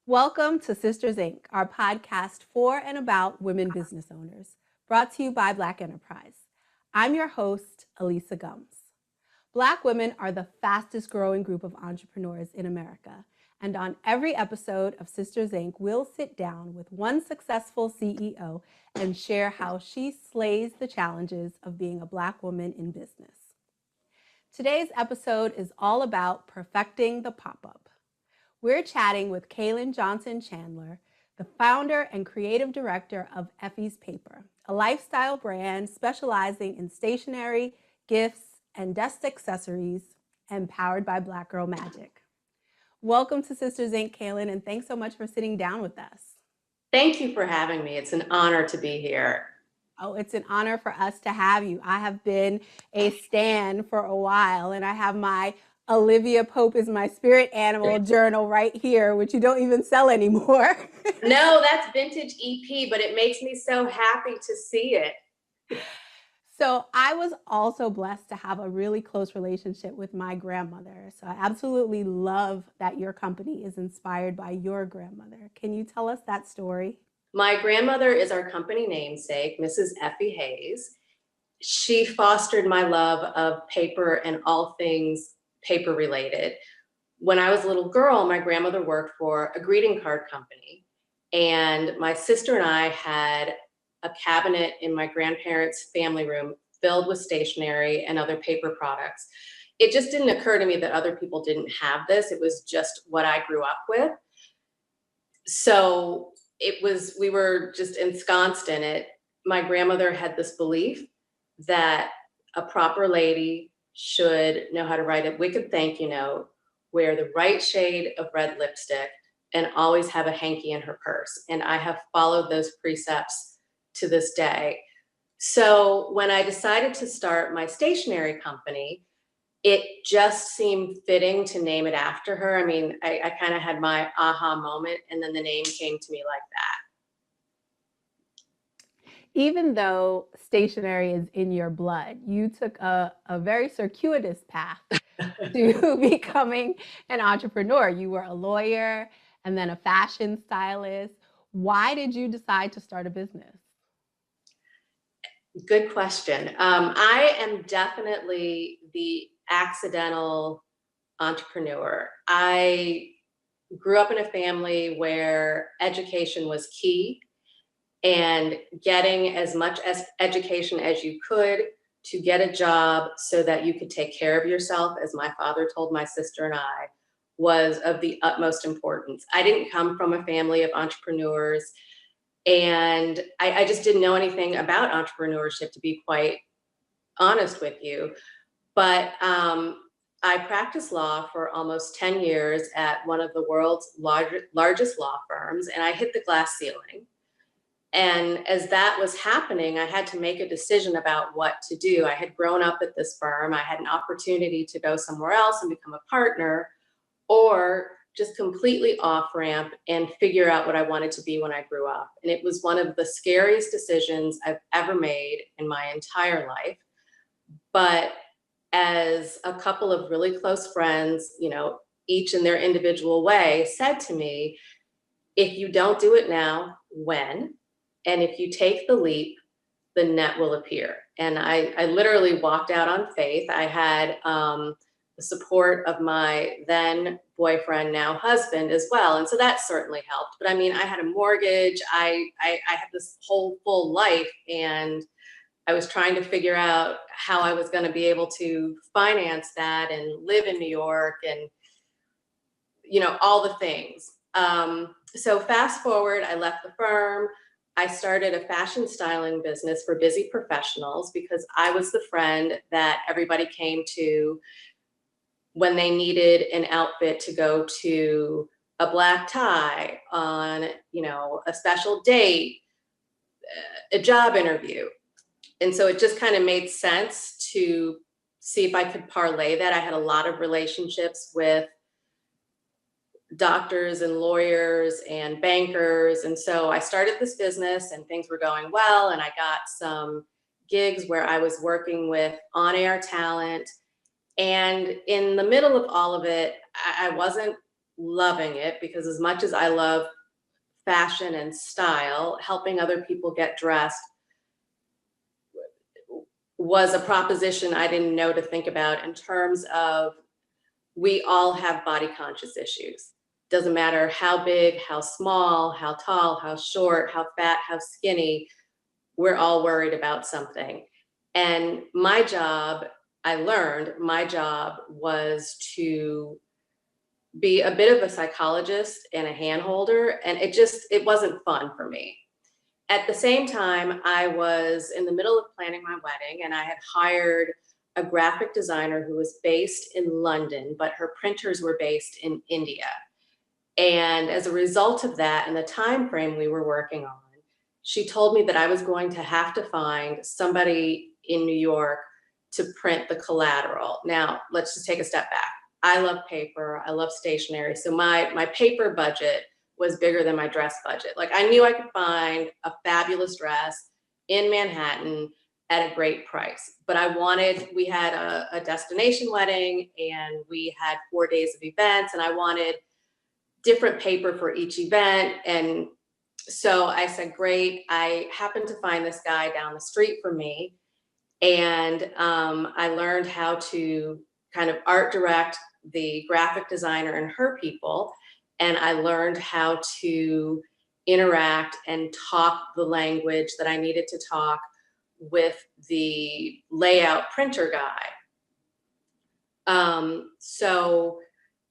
Welcome to Sisters Inc., our podcast for and about women business owners, brought to you by Black Enterprise. I'm your host, Elisa Gums. Black women are the fastest growing group of entrepreneurs in America, and on every episode of Sisters Inc., we'll sit down with one successful CEO and share how she slays the challenges of being a Black woman in business. Today's episode is all about perfecting the pop-up. We're chatting with Kaylin Johnson Chandler, the founder and creative director of Effie's Paper, a lifestyle brand specializing in stationery, gifts, and desk accessories, and powered by Black Girl Magic. Welcome to Sisters Inc., Kaylin, and thanks so much for sitting down with us. Thank you for having me. It's an honor to be here. Oh, it's an honor for us to have you. I have been a stan for a while, and I have my Olivia Pope is my spirit animal journal right here, which you don't even sell anymore. No, that's vintage EP, but it makes me so happy to see it. So I was also blessed to have a really close relationship with my grandmother. So I absolutely love that your company is inspired by your grandmother. Can you tell us that story? My grandmother is our company namesake, Mrs. Effie Hayes. She fostered my love of paper and all things paper related. When I was a little girl, my grandmother worked for a greeting card company, and my sister and I had a cabinet in my grandparents' family room filled with stationery and other paper products. It just didn't occur to me that other people didn't have this. It was just what I grew up with. So we were just ensconced in it. My grandmother had this belief that a proper lady should know how to write a wicked thank you note, wear the right shade of red lipstick, and always have a hanky in her purse. And I have followed those precepts to this day. So when I decided to start my stationery company, it just seemed fitting to name it after her. I mean, I kind of had my aha moment, and then the name came to me like that. Even though stationery is in your blood, you took a very circuitous path to becoming an entrepreneur. You were a lawyer and then a fashion stylist. Why did you decide to start a business? Good question. I am definitely the accidental entrepreneur. I grew up in a family where education was key, and getting as much as education as you could to get a job so that you could take care of yourself, as my father told my sister and I, was of the utmost importance. I didn't come from a family of entrepreneurs, and I just didn't know anything about entrepreneurship, to be quite honest with you. But I practiced law for almost 10 years at one of the world's largest law firms, and I hit the glass ceiling. And as that was happening, I had to make a decision about what to do. I had grown up at this firm. I had an opportunity to go somewhere else and become a partner, or just completely off ramp and figure out what I wanted to be when I grew up. And it was one of the scariest decisions I've ever made in my entire life. But as a couple of really close friends, each in their individual way, said to me, if you don't do it now, when? And if you take the leap, the net will appear. And I literally walked out on faith. I had the support of my then boyfriend, now husband, as well. And so that certainly helped. But I mean, I had a mortgage. I had this whole full life, and I was trying to figure out how I was going to be able to finance that and live in New York and, all the things. So fast forward, I left the firm. I started a fashion styling business for busy professionals because I was the friend that everybody came to when they needed an outfit to go to a black tie on, a special date, a job interview. And so it just kind of made sense to see if I could parlay that. I had a lot of relationships with doctors and lawyers and bankers. And so I started this business and things were going well. And I got some gigs where I was working with on-air talent. And in the middle of all of it, I wasn't loving it, because as much as I love fashion and style, helping other people get dressed was a proposition I didn't know to think about in terms of, we all have body conscious issues. Doesn't matter how big, how small, how tall, how short, how fat, how skinny, we're all worried about something. And my job, I learned my job was to be a bit of a psychologist and a hand holder, and it wasn't fun for me. At the same time, I was in the middle of planning my wedding, and I had hired a graphic designer who was based in London, but her printers were based in India. And as a result of that and the time frame we were working on, she told me that I was going to have to find somebody in New York to print the collateral. Now, let's just take a step back. I love paper, I love stationery. So my paper budget was bigger than my dress budget. Like, I knew I could find a fabulous dress in Manhattan at a great price. But we had a destination wedding, and we had 4 days of events, and I wanted different paper for each event. And so I said, great. I happened to find this guy down the street from me, and I learned how to kind of art direct the graphic designer and her people. And I learned how to interact and talk the language that I needed to talk with the layout printer guy. So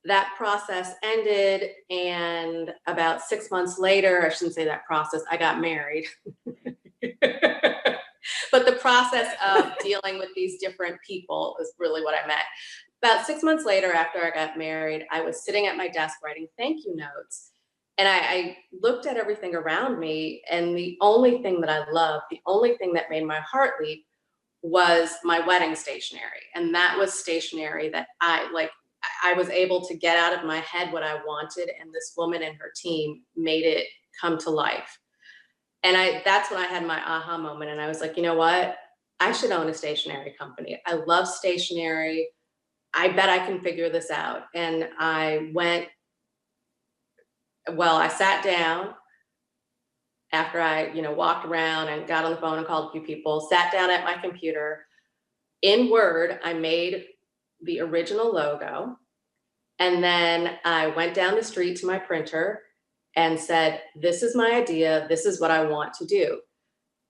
that process ended, and about 6 months later, I shouldn't say that process, I got married. But the process of dealing with these different people is really what I meant. About 6 months later, after I got married, I was sitting at my desk writing thank you notes. And I looked at everything around me, and the only thing that I loved, the only thing that made my heart leap, was my wedding stationery. And that was stationery that I was able to get out of my head what I wanted, and this woman and her team made it come to life. And that's when I had my aha moment, and I was like, you know what? I should own a stationery company. I love stationery. I bet I can figure this out. And I sat down after I, walked around and got on the phone and called a few people, sat down at my computer. In Word, I made the original logo. And then I went down the street to my printer and said, this is my idea. This is what I want to do.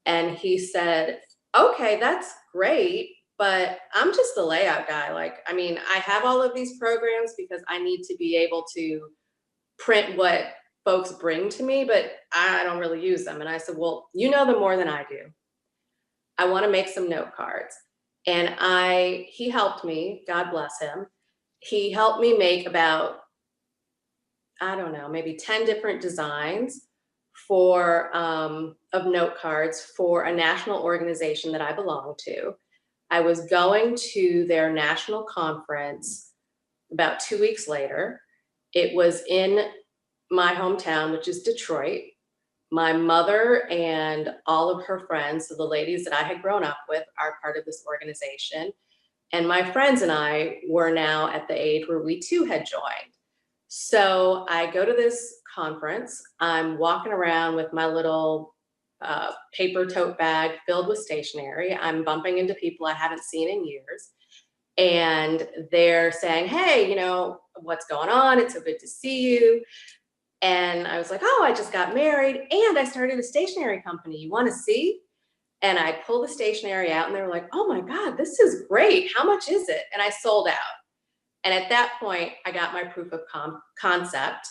And he said, okay, that's great, but I'm just the layout guy. I have all of these programs because I need to be able to print what folks bring to me, but I don't really use them. And I said, well, you know them more than I do. I want to make some note cards. And he helped me, God bless him. He helped me make about, I don't know, maybe 10 different designs of note cards for a national organization that I belong to. I was going to their national conference about 2 weeks later. It was in my hometown, which is Detroit. My mother and all of her friends, so the ladies that I had grown up with, are part of this organization. And my friends and I were now at the age where we too had joined. So I go to this conference. I'm walking around with my little paper tote bag filled with stationery. I'm bumping into people I haven't seen in years. And they're saying, hey, what's going on? It's so good to see you. And I was like, oh, I just got married and I started a stationery company. You want to see? And I pulled the stationery out, and they were like, oh my God, this is great. How much is it? And I sold out. And at that point, I got my proof of concept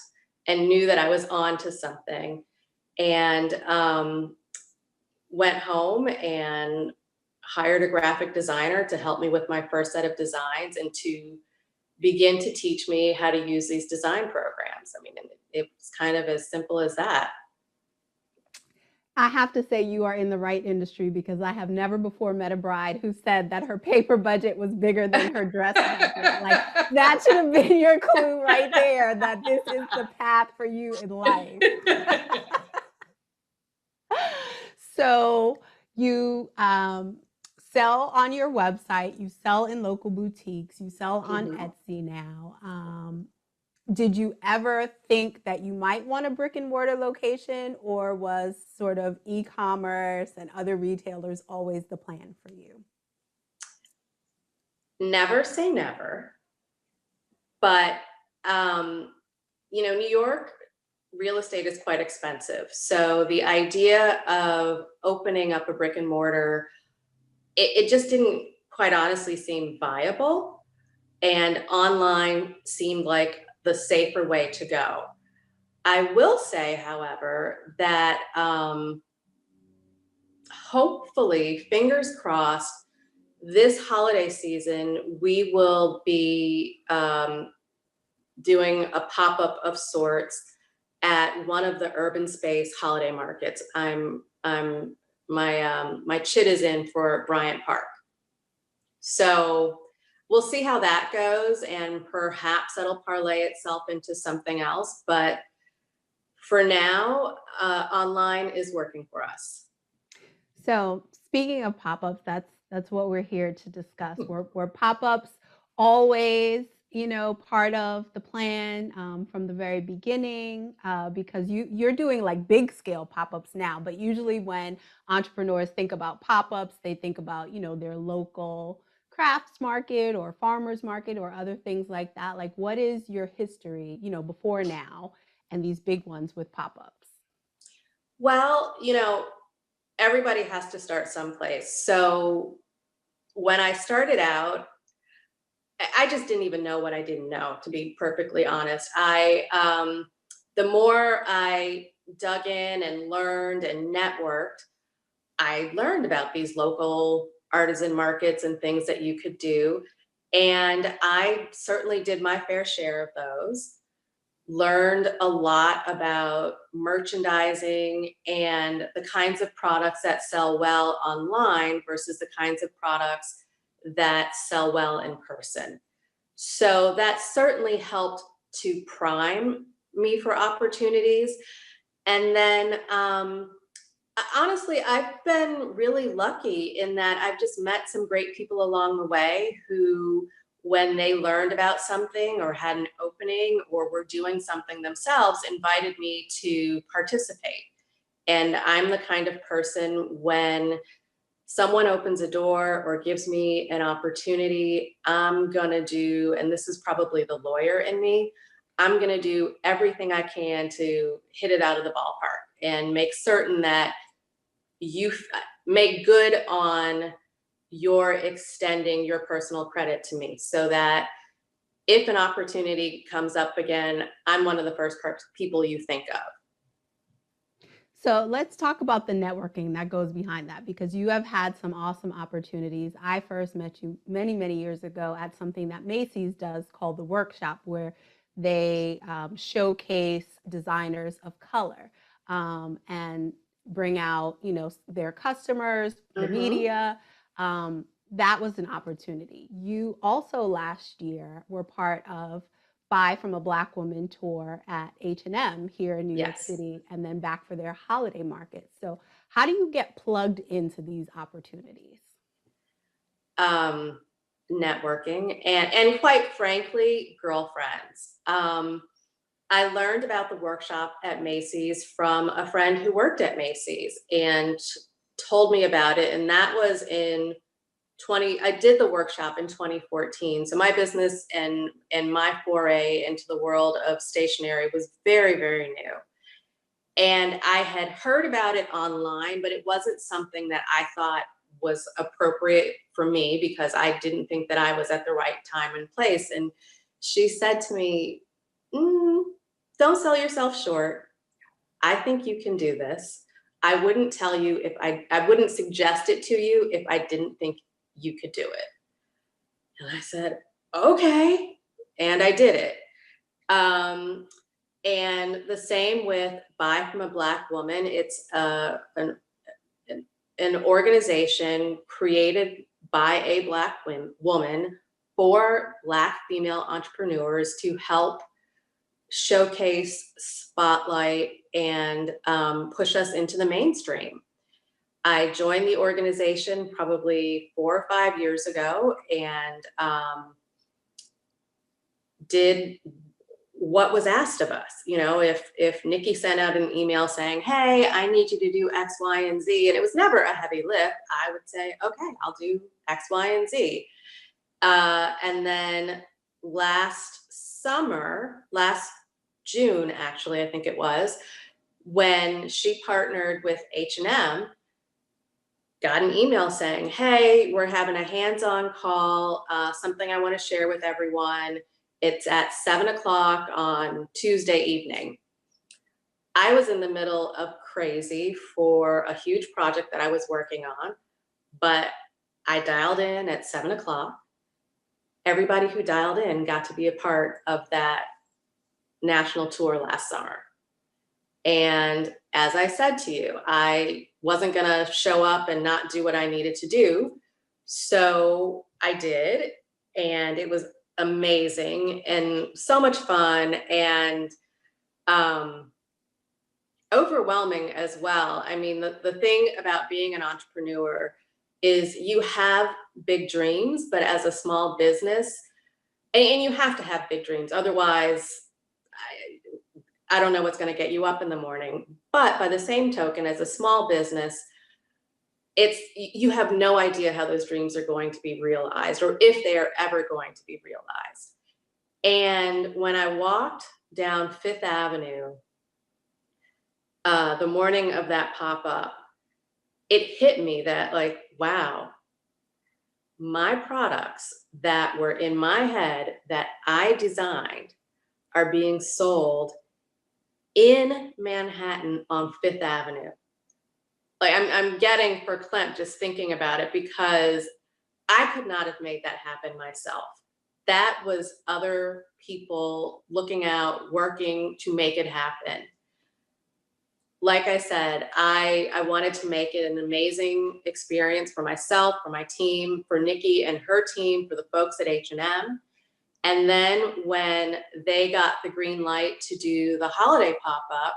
and knew that I was on to something, and went home and hired a graphic designer to help me with my first set of designs and to begin to teach me how to use these design programs. It's kind of as simple as that. I have to say you are in the right industry, because I have never before met a bride who said that her paper budget was bigger than her dress budget. Like, that should have been your clue right there, that this is the path for you in life. So you sell on your website, you sell in local boutiques, you sell on Etsy now. Did you ever think that you might want a brick and mortar location, or was sort of e-commerce and other retailers always the plan for you? Never say never, but New York real estate is quite expensive. So the idea of opening up a brick and mortar, it just didn't quite honestly seem viable. And online seemed like the safer way to go. I will say, however, that hopefully, fingers crossed, this holiday season, we will be doing a pop-up of sorts at one of the urban space holiday markets. My chit is in for Bryant Park. So we'll see how that goes, and perhaps that'll parlay itself into something else. But for now, online is working for us. So speaking of pop-ups, that's what we're here to discuss. Were pop-ups always, part of the plan from the very beginning? Because you're doing like big scale pop-ups now, but usually when entrepreneurs think about pop-ups, they think about, their local crafts market or farmers market or other things like that. Like, what is your history, before now and these big ones with pop-ups? Well, everybody has to start someplace. So when I started out, I just didn't even know what I didn't know, to be perfectly honest. The more I dug in and learned and networked, I learned about these local artisan markets and things that you could do. And I certainly did my fair share of those. Learned a lot about merchandising and the kinds of products that sell well online versus the kinds of products that sell well in person. So that certainly helped to prime me for opportunities. And then honestly, I've been really lucky in that I've just met some great people along the way who, when they learned about something or had an opening or were doing something themselves, invited me to participate. And I'm the kind of person, when someone opens a door or gives me an opportunity, I'm going to do, and this is probably the lawyer in me, I'm going to do everything I can to hit it out of the ballpark and make certain that you make good on your extending your personal credit to me, so that if an opportunity comes up again, I'm one of the first people you think of. So let's talk about the networking that goes behind that, because you have had some awesome opportunities. I first met you many, many years ago at something that Macy's does called the Workshop, where they showcase designers of color and bring out, their customers, the Mm-hmm. media. That was an opportunity. You also last year were part of Buy from a Black Woman tour at H&M here in New York Yes. City, and then back for their holiday market. So how do you get plugged into these opportunities? Um, Networking and quite frankly, girlfriends. I learned about the workshop at Macy's from a friend who worked at Macy's and told me about it. And that was in I did the workshop in 2014. So my business and my foray into the world of stationery was very, very new. And I had heard about it online, but it wasn't something that I thought was appropriate for me, because I didn't think that I was at the right time and place. And she said to me, don't sell yourself short. I think you can do this. I wouldn't tell you if I wouldn't suggest it to you if I didn't think you could do it. And I said, okay. And I did it. And the same with Buy from a Black Woman. It's an organization created by a Black woman for Black female entrepreneurs to help showcase, spotlight, and push us into the mainstream. I joined the organization probably 4 or 5 years ago, and did what was asked of us. If Nikki sent out an email saying, hey, I need you to do X, Y, and Z, and it was never a heavy lift, I would say, okay, I'll do X, Y, and Z. And then last June, actually, I think it was, when she partnered with H&M, got an email saying, hey, we're having a hands-on call, something I want to share with everyone. It's at 7:00 on Tuesday evening. I was in the middle of crazy for a huge project that I was working on, but I dialed in at 7:00. Everybody who dialed in got to be a part of that national tour last summer. And as I said to you, I wasn't going to show up and not do what I needed to do. So I did, and it was amazing and so much fun, and overwhelming as well. I mean, the thing about being an entrepreneur is you have big dreams, but as a small business, and you have to have big dreams. Otherwise, I don't know what's going to get you up in the morning. But by the same token, as a small business, you have no idea how those dreams are going to be realized, or if they are ever going to be realized. And when I walked down Fifth Avenue, the morning of that pop-up, it hit me that, like, wow, my products that were in my head that I designed are being sold in Manhattan on Fifth Avenue. Like, I'm getting verklempt just thinking about it, because I could not have made that happen myself. That was other people looking out, working to make it happen. Like I said, I wanted to make it an amazing experience for myself, for my team, for Nikki and her team, for the folks at H&M. And then when they got the green light to do the holiday pop-up,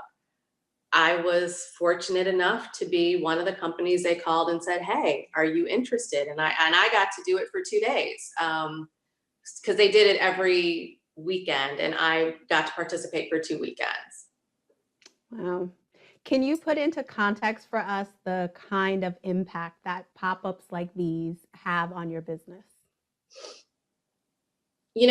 I was fortunate enough to be one of the companies they called and said, hey, are you interested? And I got to do it for 2 days, because they did it every weekend, and I got to participate for 2 weekends. Wow. Can you put into context for us the kind of impact that pop-ups like these have on your business? You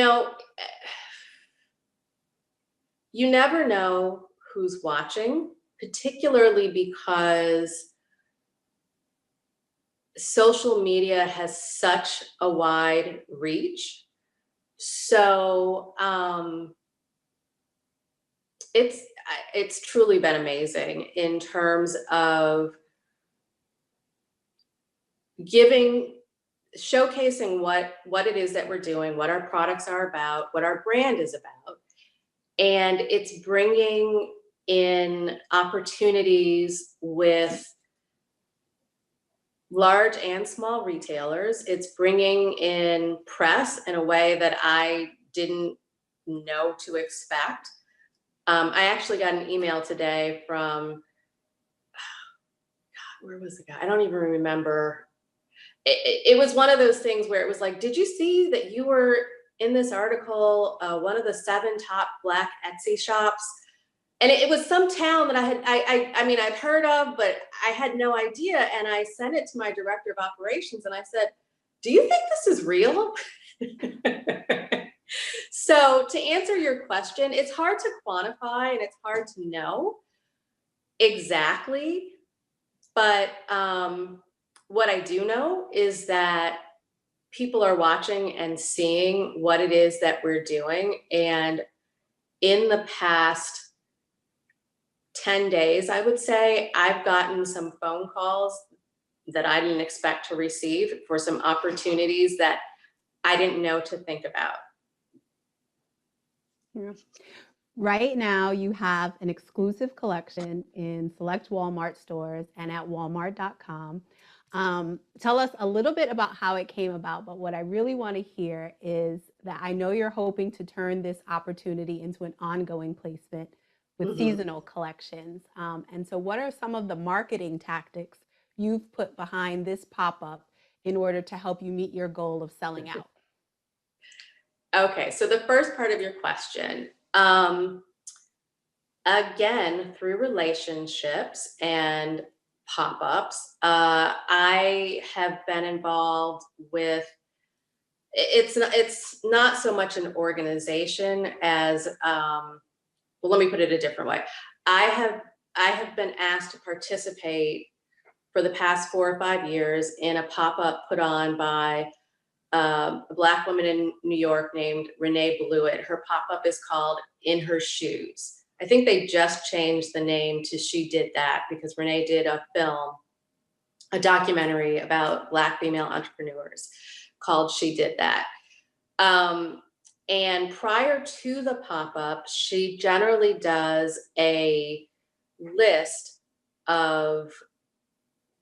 never know who's watching, particularly because social media has such a wide reach. So it's truly been amazing in terms of showcasing what it is that we're doing, what our products are about, what our brand is about. And it's bringing in opportunities with large and small retailers. It's bringing in press in a way that I didn't know to expect. I actually got an email today from, where was the guy? I don't even remember. It was one of those things where it was like, did you see that you were in this article, one of the 7 top Black Etsy shops? And it was some town that I'd heard of, but I had no idea. And I sent it to my director of operations, and I said, do you think this is real? So to answer your question, it's hard to quantify and it's hard to know exactly. But what I do know is that people are watching and seeing what it is that we're doing. And in the past 10 days, I would say, I've gotten some phone calls that I didn't expect to receive for some opportunities that I didn't know to think about. Yeah. Right now, you have an exclusive collection in select Walmart stores and at walmart.com. Tell us a little bit about how it came about, but what I really want to hear is that I know you're hoping to turn this opportunity into an ongoing placement with seasonal collections. And so what are some of the marketing tactics you've put behind this pop-up in order to help you meet your goal of selling out? Okay, so the first part of your question, Again, through relationships and pop-ups, I have been involved with, it's not so much an organization as, well, let me put it a different way. I have I have been asked to participate for the past 4 or 5 years in a pop-up put on by a Black woman in New York named Renee Blewett. Her pop-up is called In Her Shoes. I think they just changed the name to She Did That because Renee did a film, a documentary about Black female entrepreneurs called She Did That. Um, and prior to the pop-up, she generally does a list of,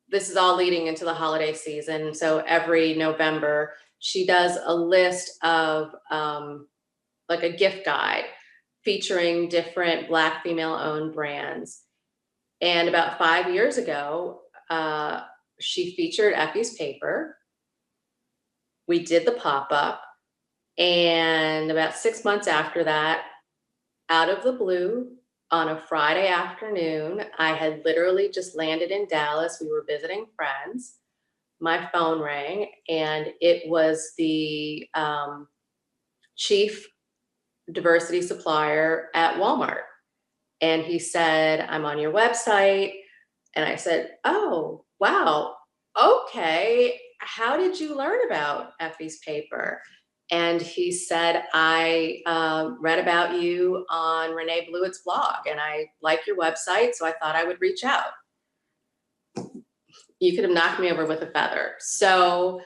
this is all leading into the holiday season. So every November, she does a list of like a gift guide featuring different Black female-owned brands. And about 5 years ago, she featured Effie's paper. We did the pop-up. And about 6 months after that, out of the blue, on a Friday afternoon, I had literally just landed in Dallas. We were visiting friends. My phone rang, and it was the chief diversity supplier at Walmart. And he said, I'm on your website. And I said, oh, wow, okay. How did you learn about Effie's paper? And he said, I read about you on Renee Blewett's blog, and I like your website, so I thought I would reach out. You could have knocked me over with a feather. So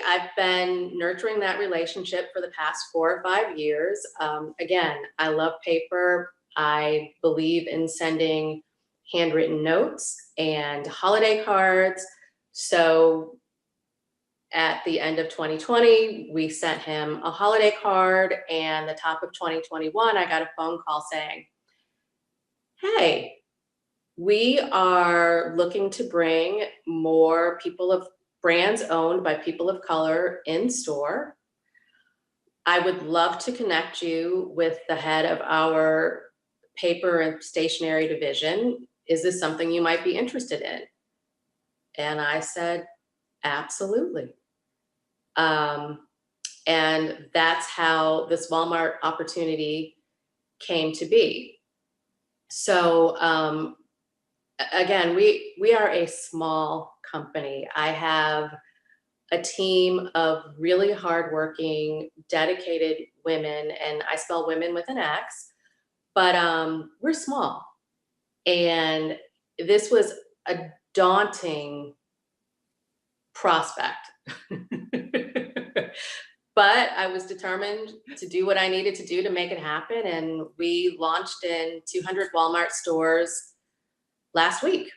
I've been nurturing that relationship for the past 4 or 5 years. Again, I love paper. I believe in sending handwritten notes and holiday cards. So at the end of 2020, we sent him a holiday card, and the top of 2021, I got a phone call saying, hey, we are looking to bring more brands owned by people of color in store. I would love to connect you with the head of our paper and stationery division. Is this something you might be interested in? And I said, absolutely. And that's how this Walmart opportunity came to be. So again, we are a small company. I have a team of really hardworking, dedicated women, and I spell women with an X, but we're small. And this was a daunting prospect. But I was determined to do what I needed to do to make it happen. And we launched in 200 Walmart stores last week.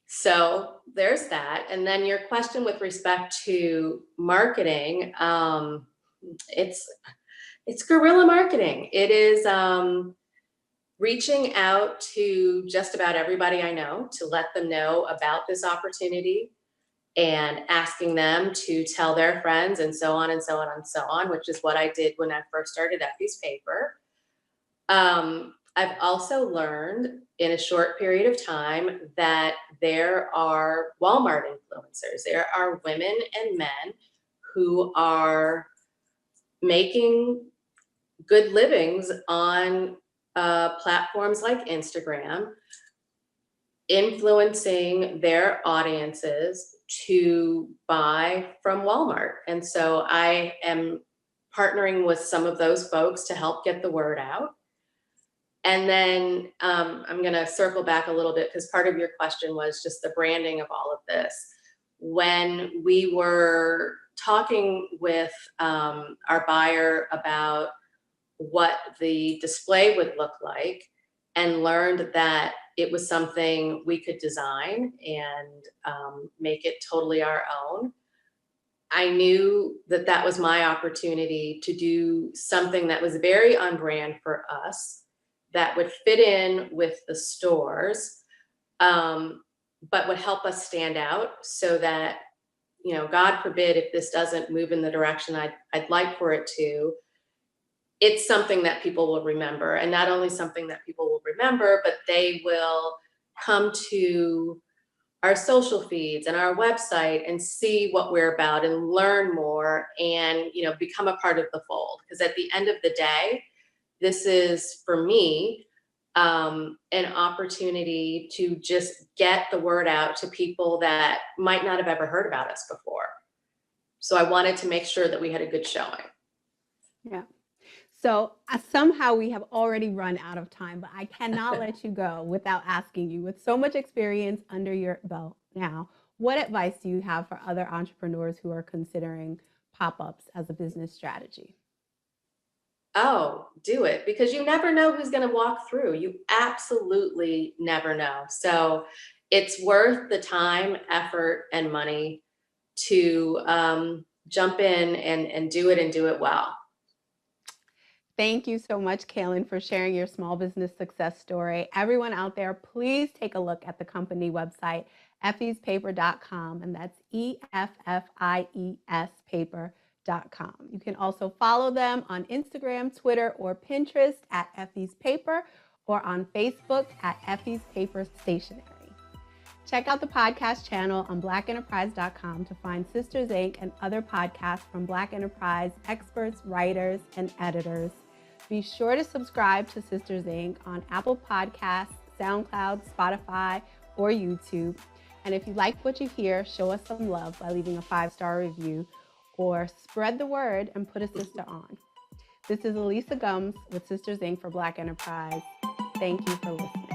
So there's that. And then your question with respect to marketing, it's guerrilla marketing. It is reaching out to just about everybody I know to let them know about this opportunity and asking them to tell their friends and so on and so on and so on, which is what I did when I first started Effie's paper. I've also learned in a short period of time that there are Walmart influencers. There are women and men who are making good livings on platforms like Instagram, influencing their audiences to buy from Walmart. And so I am partnering with some of those folks to help get the word out. And then I'm going to circle back a little bit because part of your question was just the branding of all of this. When we were talking with our buyer about what the display would look like and learned that it was something we could design and make it totally our own, I knew that that was my opportunity to do something that was very on brand for us, that would fit in with the stores, but would help us stand out so that, God forbid if this doesn't move in the direction I'd like for it to, it's something that people will remember. And not only something that people will remember, but they will come to our social feeds and our website and see what we're about and learn more and, become a part of the fold. Because at the end of the day, this is, for me, an opportunity to just get the word out to people that might not have ever heard about us before. So I wanted to make sure that we had a good showing. Yeah. So somehow we have already run out of time, but I cannot let you go without asking you, with so much experience under your belt now, what advice do you have for other entrepreneurs who are considering pop-ups as a business strategy? Oh, do it, because you never know who's going to walk through. You absolutely never know. So it's worth the time, effort, and money to jump in and do it, and do it well. Thank you so much, Kaylin, for sharing your small business success story. Everyone out there, please take a look at the company website, effiespaper.com, and that's EFFIES paper.com. You can also follow them on Instagram, Twitter, or Pinterest at Effie's Paper, or on Facebook at Effie's Paper Stationery. Check out the podcast channel on blackenterprise.com to find Sisters Inc. and other podcasts from Black Enterprise experts, writers, and editors. Be sure to subscribe to Sisters Inc. on Apple Podcasts, SoundCloud, Spotify, or YouTube. And if you like what you hear, show us some love by leaving a 5-star review, or spread the word and put a sister on. This is Elisa Gums with Sisters Inc. for Black Enterprise. Thank you for listening.